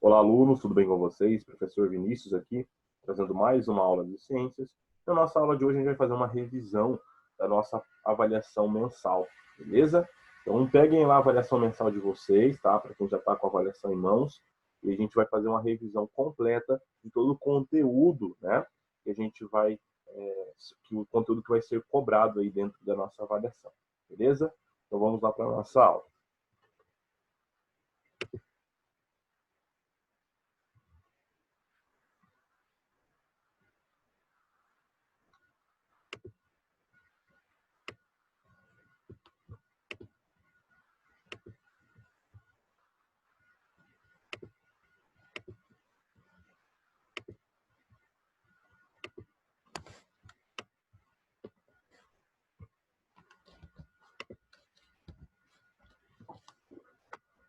Olá, alunos, tudo bem com vocês? Professor Vinícius aqui, trazendo mais uma aula de ciências. Na nossa aula de hoje, a gente vai fazer uma revisão da nossa avaliação mensal, beleza? Então, peguem lá a avaliação mensal de vocês, tá? Para quem já está com a avaliação em mãos. E a gente vai fazer uma revisão completa de todo o conteúdo, né? Que a gente vai, o conteúdo que vai ser cobrado aí dentro da nossa avaliação, beleza? Então, vamos lá para a nossa aula.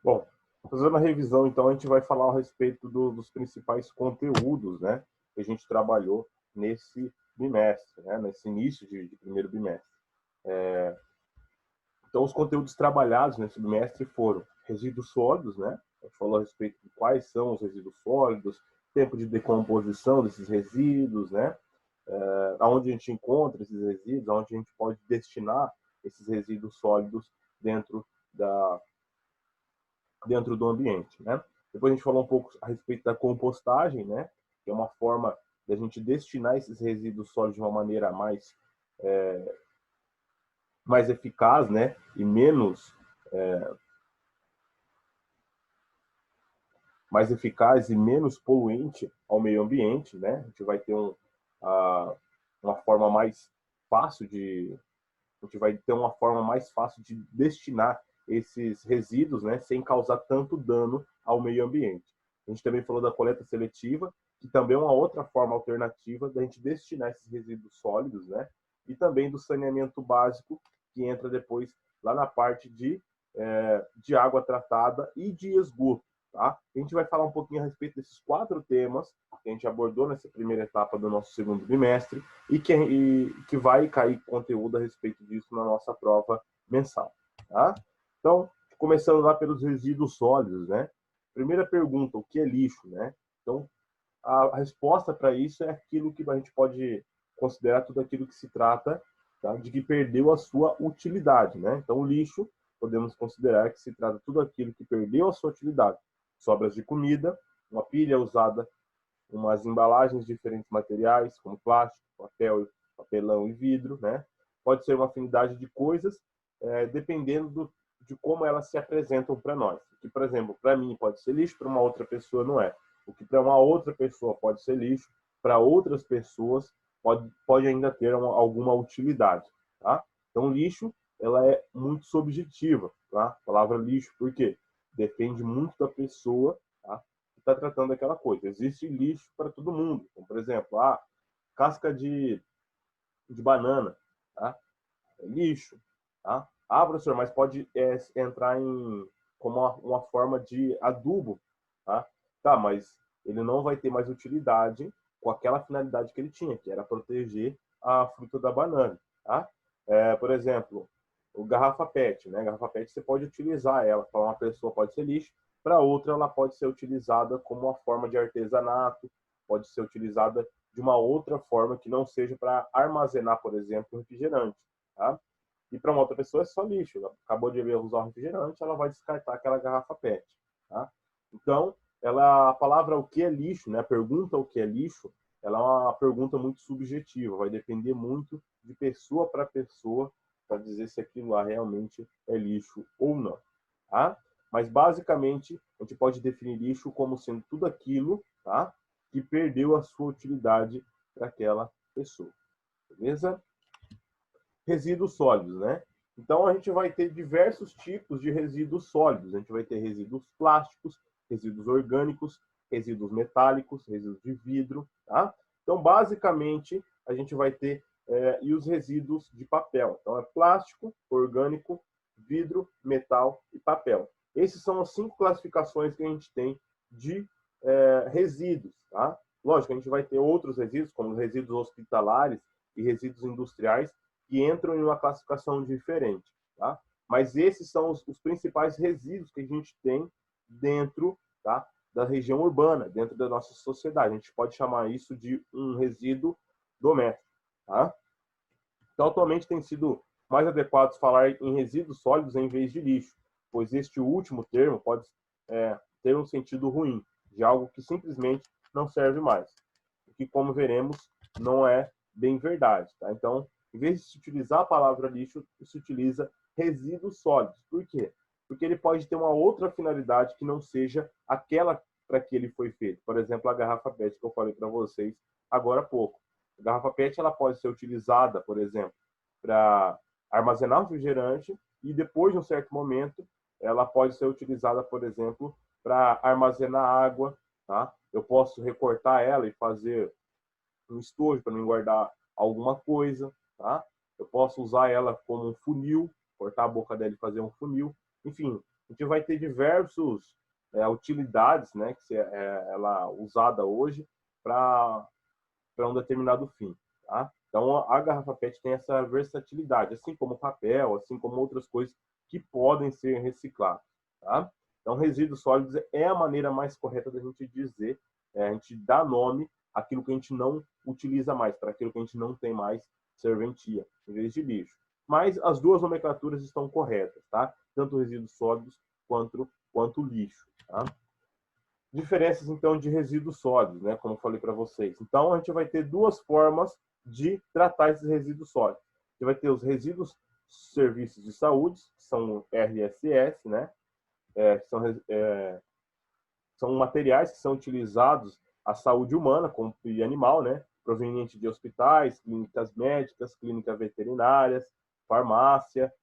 Bom, fazendo a revisão, então, a gente vai falar a respeito dos principais conteúdos, né, que a gente trabalhou nesse bimestre, né, nesse início de primeiro bimestre. Então, os conteúdos trabalhados nesse bimestre foram resíduos sólidos, né, a gente falou a respeito de quais são os resíduos sólidos, tempo de decomposição desses resíduos, né, aonde a gente encontra esses resíduos, aonde a gente pode destinar esses resíduos sólidos dentro do ambiente, né? Depois a gente falou um pouco a respeito da compostagem, né? Que é uma forma de a gente destinar esses resíduos sólidos de uma maneira mais eficaz, né? E mais eficaz e menos poluente ao meio ambiente, né? A gente vai ter uma forma mais fácil de destinar esses resíduos, né, sem causar tanto dano ao meio ambiente. A gente também falou da coleta seletiva, que também é uma outra forma alternativa da gente destinar esses resíduos sólidos, né, e também do saneamento básico, que entra depois lá na parte de água tratada e de esgoto. Tá? A gente vai falar um pouquinho a respeito desses 4 temas que a gente abordou nessa primeira etapa do nosso segundo bimestre e que vai cair conteúdo a respeito disso na nossa prova mensal. Tá? Então, começando lá pelos resíduos sólidos, né? Primeira pergunta, o que é lixo, né? Então, a resposta para isso é aquilo que a gente pode considerar tudo aquilo que se trata, tá, de que perdeu a sua utilidade, né? Então, o lixo, podemos considerar que se trata tudo aquilo que perdeu a sua utilidade. Sobras de comida, uma pilha usada, umas embalagens de diferentes materiais, como plástico, papel, papelão e vidro, né? Pode ser uma afinidade de coisas, dependendo de como elas se apresentam para nós. Que, por exemplo, para mim pode ser lixo, para uma outra pessoa não é. O que para uma outra pessoa pode ser lixo, para outras pessoas pode ainda ter alguma utilidade. Tá? Então, lixo ela é muito subjetiva. Tá? A palavra lixo, por quê? Depende muito da pessoa, tá, que está tratando aquela coisa. Existe lixo para todo mundo. Como, por exemplo, casca de banana. Tá? É lixo. Tá? Professor, mas pode entrar como uma forma de adubo. Tá, mas ele não vai ter mais utilidade com aquela finalidade que ele tinha, que era proteger a fruta da banana. Tá? Por exemplo, o garrafa PET. Né? Garrafa PET você pode utilizar ela. Para uma pessoa pode ser lixo, para outra ela pode ser utilizada como uma forma de artesanato, pode ser utilizada de uma outra forma que não seja para armazenar, por exemplo, refrigerante. Tá? E para uma outra pessoa é só lixo. Ela acabou de usar o refrigerante, ela vai descartar aquela garrafa PET. Tá? Então, a palavra o que é lixo, né? A pergunta o que é lixo, ela é uma pergunta muito subjetiva, vai depender muito de pessoa para pessoa para dizer se aquilo lá realmente é lixo ou não. Tá? Mas, basicamente, a gente pode definir lixo como sendo tudo aquilo, tá, que perdeu a sua utilidade para aquela pessoa. Beleza? Resíduos sólidos, né? Então, a gente vai ter diversos tipos de resíduos sólidos. A gente vai ter resíduos plásticos, resíduos orgânicos, resíduos metálicos, resíduos de vidro, tá? Então, basicamente, a gente vai ter e os resíduos de papel. Então, é plástico, orgânico, vidro, metal e papel. Essas são as 5 classificações que a gente tem de resíduos, tá? Lógico, a gente vai ter outros resíduos, como os resíduos hospitalares e resíduos industriais, que entram em uma classificação diferente, tá? Mas esses são os principais resíduos que a gente tem dentro, tá, da região urbana, dentro da nossa sociedade. A gente pode chamar isso de um resíduo doméstico, tá? Então, atualmente tem sido mais adequado falar em resíduos sólidos em vez de lixo, pois este último termo pode ter um sentido ruim, de algo que simplesmente não serve mais. O que, como veremos, não é bem verdade. Tá? Então, em vez de se utilizar a palavra lixo, se utiliza resíduos sólidos. Por quê? Porque ele pode ter uma outra finalidade que não seja aquela para que ele foi feito. Por exemplo, a garrafa PET que eu falei para vocês agora há pouco. A garrafa PET ela pode ser utilizada, por exemplo, para armazenar refrigerante e depois de um certo momento ela pode ser utilizada, por exemplo, para armazenar água, tá? Eu posso recortar ela e fazer um estojo para me guardar alguma coisa, tá? Eu posso usar ela como um funil, cortar a boca dela e fazer um funil. Enfim, a gente vai ter diversos utilidades, né, que ela usada hoje para um determinado fim, tá? Então a garrafa PET tem essa versatilidade, assim como o papel, assim como outras coisas que podem ser recicladas, tá? Então resíduos sólidos é a maneira mais correta da gente dizer, a gente dá nome àquilo que a gente não utiliza mais, para aquilo que a gente não tem mais serventia, em vez de lixo. Mas as duas nomenclaturas estão corretas, tá? Tanto resíduos sólidos quanto lixo, tá? Diferenças, então, de resíduos sólidos, né? Como eu falei para vocês. Então, a gente vai ter duas formas de tratar esses resíduos sólidos. A gente vai ter os resíduos serviços de saúde, que são RSS, né? São materiais que são utilizados à saúde humana e animal, né? Proveniente de hospitais, clínicas médicas, clínicas veterinárias, farmácia,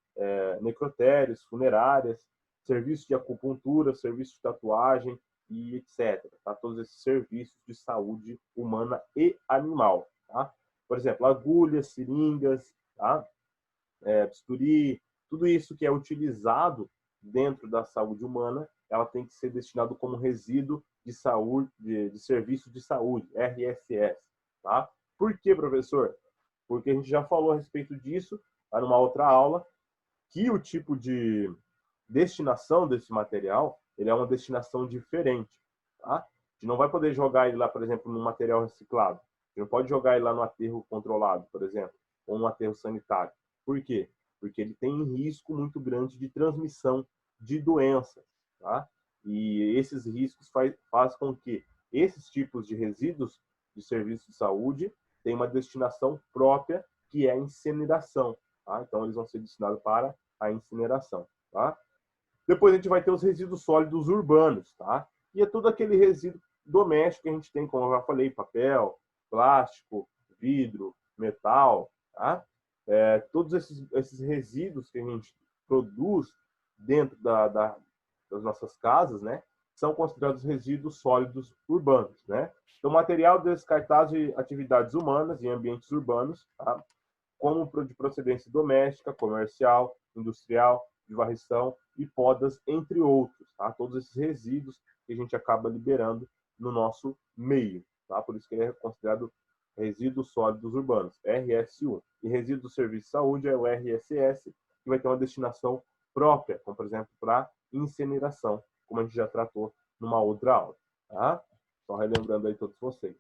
necrotérios, funerárias, serviços de acupuntura, serviços de tatuagem, e etc. Tá? Todos esses serviços de saúde humana e animal. Tá? Por exemplo, agulhas, seringas, tá? Bisturi, tudo isso que é utilizado dentro da saúde humana, ela tem que ser destinado como resíduo de saúde, de serviço de saúde, RSS. Tá? Por que, professor? Porque a gente já falou a respeito disso numa outra aula, que o tipo de destinação desse material ele é uma destinação diferente. Tá? A gente não vai poder jogar ele lá, por exemplo, no material reciclado. A gente não pode jogar ele lá no aterro controlado, por exemplo, ou no aterro sanitário. Por quê? Porque ele tem um risco muito grande de transmissão de doenças. Tá? E esses riscos faz com que esses tipos de resíduos de serviço de saúde tenham uma destinação própria, que é a incineração. Tá? Então, eles vão ser destinados para a incineração. Tá? Depois a gente vai ter os resíduos sólidos urbanos, tá? E é todo aquele resíduo doméstico que a gente tem, como eu já falei, papel, plástico, vidro, metal, tá? Todos esses resíduos que a gente produz dentro das nossas casas, né? São considerados resíduos sólidos urbanos, né? Então, material descartado de atividades humanas em ambientes urbanos, tá? Como de procedência doméstica, comercial, industrial, de varrição e podas, entre outros. Tá? Todos esses resíduos que a gente acaba liberando no nosso meio. Tá? Por isso que ele é considerado resíduos sólidos urbanos, RS1. E resíduo do serviço de saúde é o RSS, que vai ter uma destinação própria, como por exemplo para incineração, como a gente já tratou numa outra aula. Tá? Só relembrando aí todos vocês.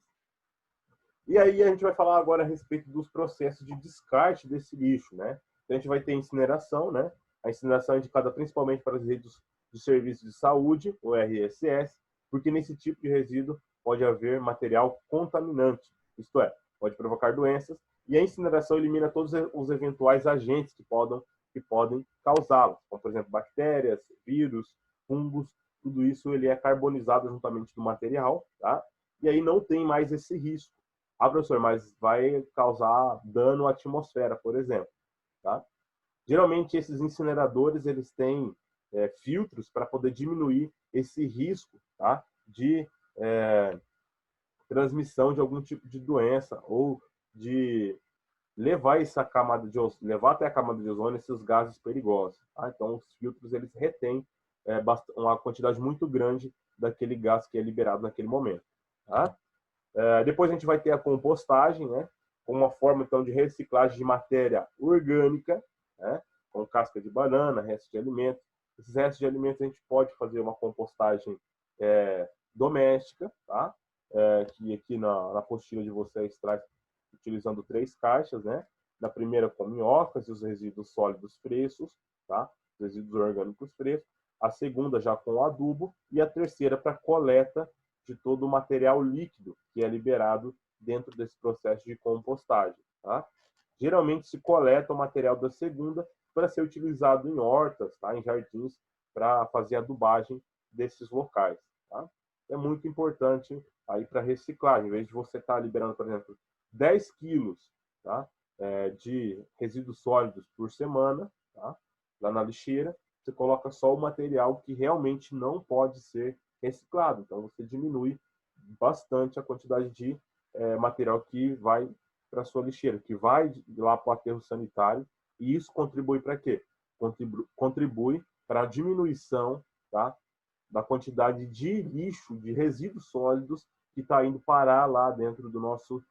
E aí a gente vai falar agora a respeito dos processos de descarte desse lixo, né? Então a gente vai ter incineração, né? A incineração é indicada principalmente para os resíduos de serviços de saúde, o RSS, porque nesse tipo de resíduo pode haver material contaminante, isto é, pode provocar doenças, e a incineração elimina todos os eventuais agentes que podem causá-las, como por exemplo bactérias, vírus, fungos, tudo isso ele é carbonizado juntamente no material, tá? E aí não tem mais esse risco. Ah, professor, mas vai causar dano à atmosfera, por exemplo. Tá? Geralmente, esses incineradores eles têm filtros para poder diminuir esse risco, tá? De transmissão de algum tipo de doença ou de levar levar até a camada de ozônio esses gases perigosos. Tá? Então, os filtros eles retêm uma quantidade muito grande daquele gás que é liberado naquele momento. Tá? Depois a gente vai ter a compostagem, né? Com uma forma então de reciclagem de matéria orgânica, né? Com casca de banana, restos de alimentos. Esses restos de alimentos a gente pode fazer uma compostagem doméstica, tá? Que aqui na apostila de vocês traz utilizando 3 caixas, né? Na primeira com minhocas e os resíduos sólidos frescos, tá? Os resíduos orgânicos frescos. A segunda já com adubo e a terceira para coleta de todo o material líquido que é liberado dentro desse processo de compostagem, tá? Geralmente se coleta o material da segunda para ser utilizado em hortas, tá? Em jardins, para fazer a adubagem desses locais, tá? É muito importante aí para reciclagem. Em vez de você estar liberando, por exemplo, 10 quilos, tá? De resíduos sólidos por semana, tá? Lá na lixeira, você coloca só o material que realmente não pode ser reciclado. Então, você diminui bastante a quantidade de material que vai para a sua lixeira, que vai lá para o aterro sanitário. E isso contribui para quê? Contribui para a diminuição, tá, da quantidade de lixo, de resíduos sólidos que está indo parar lá dentro do nosso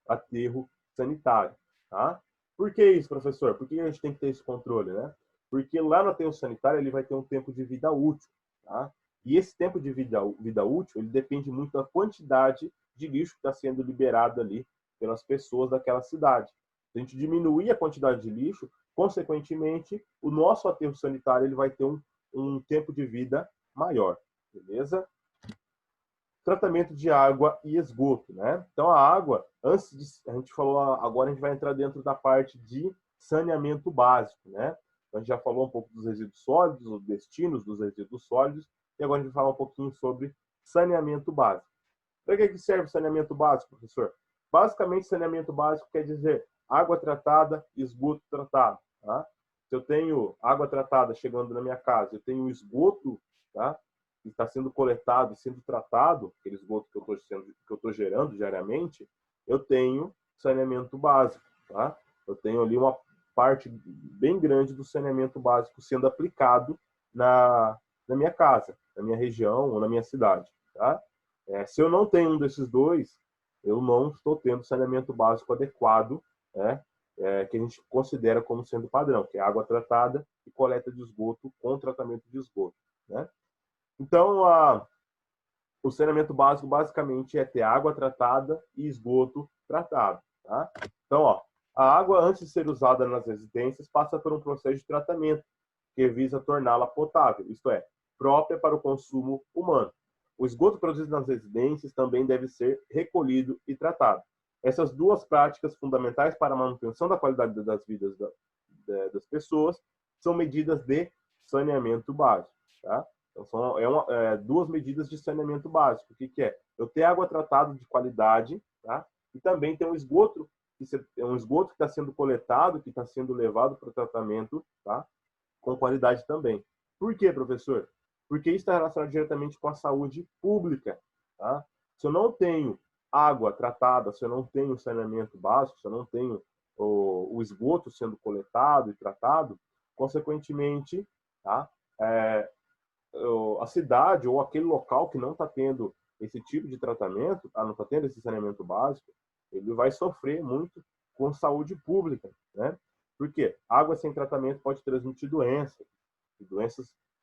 aterro sanitário. Tá? Por que isso, professor? Por que a gente tem que ter esse controle, né? Porque lá no aterro sanitário ele vai ter um tempo de vida útil. Tá? E esse tempo de vida útil ele depende muito da quantidade de lixo que está sendo liberado ali pelas pessoas daquela cidade. Se a gente diminuir a quantidade de lixo, consequentemente, o nosso aterro sanitário ele vai ter um tempo de vida maior. Beleza? Tratamento de água e esgoto, né? Então a água, antes de a gente falou, agora a gente vai entrar dentro da parte de saneamento básico, né? Então, a gente já falou um pouco dos resíduos sólidos, os destinos dos resíduos sólidos, e agora a gente vai falar um pouquinho sobre saneamento básico. Para que serve saneamento básico, professor? Basicamente, saneamento básico quer dizer água tratada, esgoto tratado, tá? Se eu tenho água tratada chegando na minha casa, eu tenho esgoto, tá? Que está sendo coletado e sendo tratado, aquele esgoto que eu estou gerando diariamente, eu tenho saneamento básico, tá? Eu tenho ali uma parte bem grande do saneamento básico sendo aplicado na minha casa, na minha região ou na minha cidade, tá? Se eu não tenho um desses dois, eu não estou tendo saneamento básico adequado, né? Que a gente considera como sendo padrão, que é água tratada e coleta de esgoto com tratamento de esgoto, né? Então, o saneamento básico basicamente é ter água tratada e esgoto tratado. Tá? Então, a água, antes de ser usada nas residências, passa por um processo de tratamento que visa torná-la potável, isto é, própria para o consumo humano. O esgoto produzido nas residências também deve ser recolhido e tratado. Essas duas práticas fundamentais para a manutenção da qualidade das vidas das pessoas são medidas de saneamento básico. Tá? Então, são duas medidas de saneamento básico. O que é? Eu ter água tratada de qualidade, tá? E também ter um esgoto que está sendo coletado, que está sendo levado para o tratamento, tá? Com qualidade também. Por quê, professor? Porque isso está relacionado diretamente com a saúde pública. Tá? Se eu não tenho água tratada, se eu não tenho saneamento básico, se eu não tenho o esgoto sendo coletado e tratado, consequentemente, tá? A cidade ou aquele local que não está tendo esse tipo de tratamento, não está tendo esse saneamento básico, ele vai sofrer muito com saúde pública, né? Por quê? Água sem tratamento pode transmitir doenças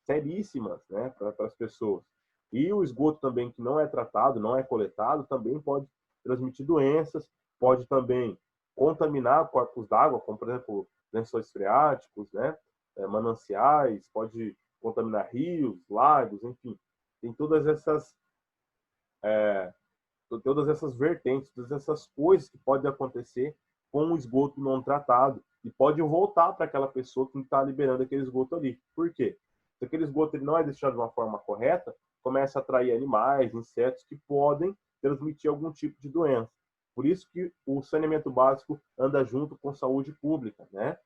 seríssimas, né, para as pessoas. E o esgoto também que não é tratado, não é coletado, também pode transmitir doenças, pode também contaminar corpos d'água, como por exemplo lençóis freáticos, né, mananciais, pode contaminar rios, lagos, enfim, tem todas essas vertentes, todas essas coisas que podem acontecer com o esgoto não tratado e pode voltar para aquela pessoa que está liberando aquele esgoto ali. Por quê? Se aquele esgoto ele não é destinado de uma forma correta, começa a atrair animais, insetos que podem transmitir algum tipo de doença. Por isso que o saneamento básico anda junto com saúde pública, né?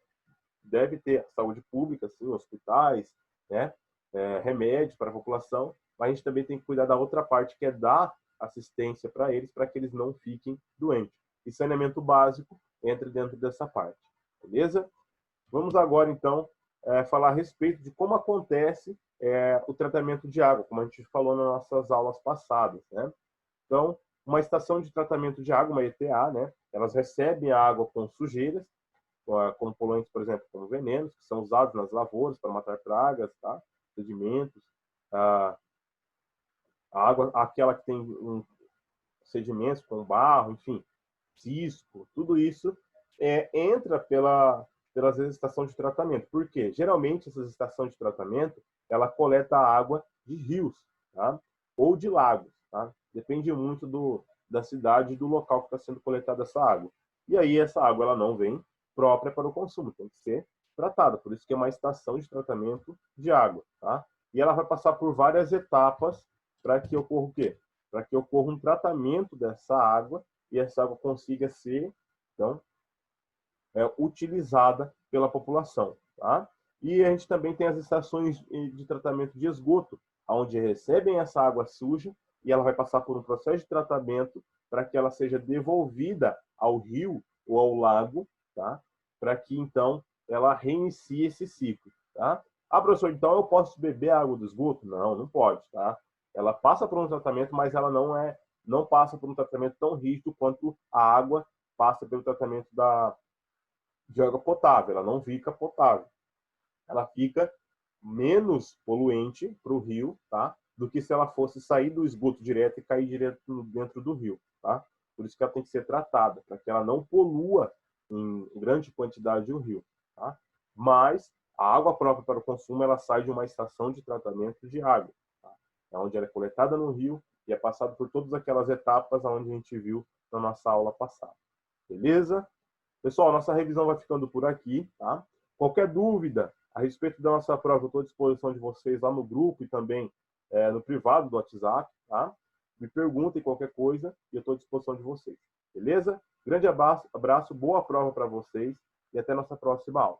Deve ter saúde pública, sim, hospitais, né? Remédios para a população, mas a gente também tem que cuidar da outra parte, que é dar assistência para que eles não fiquem doentes. E saneamento básico entra dentro dessa parte, beleza? Vamos agora, então, falar a respeito de como acontece o tratamento de água, como a gente falou nas nossas aulas passadas, né? Então, uma estação de tratamento de água, uma ETA, né? Elas recebem a água com sujeiras, como poluentes, por exemplo, como venenos, que são usados nas lavouras para matar pragas, tá? Sedimentos. A água, aquela que tem sedimentos com barro, enfim, cisco, tudo isso entra pelas estações de tratamento. Por quê? Geralmente, essas estações de tratamento, ela coleta água de rios, tá? Ou de lagos, tá? Depende muito da cidade e do local que está sendo coletada essa água. E aí, essa água ela não vem própria para o consumo, tem que ser tratada. Por isso que é uma estação de tratamento de água, tá? E ela vai passar por várias etapas para que ocorra o quê? Para que ocorra um tratamento dessa água e essa água consiga ser, então, utilizada pela população, tá? E a gente também tem as estações de tratamento de esgoto, onde recebem essa água suja e ela vai passar por um processo de tratamento para que ela seja devolvida ao rio ou ao lago, tá? Para que, então, ela reinicie esse ciclo, tá? Ah, professor, então eu posso beber a água do esgoto? Não, não pode, tá? Ela passa por um tratamento, mas ela não passa por um tratamento tão rígido quanto a água passa pelo tratamento de água potável. Ela não fica potável. Ela fica menos poluente para o rio, tá? Do que se ela fosse sair do esgoto direto e cair direto dentro do rio, tá? Por isso que ela tem que ser tratada, para que ela não polua em grande quantidade o rio, tá? Mas a água própria para o consumo, ela sai de uma estação de tratamento de água, tá? É onde ela é coletada no rio e é passado por todas aquelas etapas onde a gente viu na nossa aula passada. Beleza? Pessoal, nossa revisão vai ficando por aqui, tá? Qualquer dúvida a respeito da nossa prova, eu estou à disposição de vocês lá no grupo e também no privado do WhatsApp, tá? Me perguntem qualquer coisa e eu estou à disposição de vocês. Beleza? Grande abraço, boa prova para vocês e até nossa próxima aula.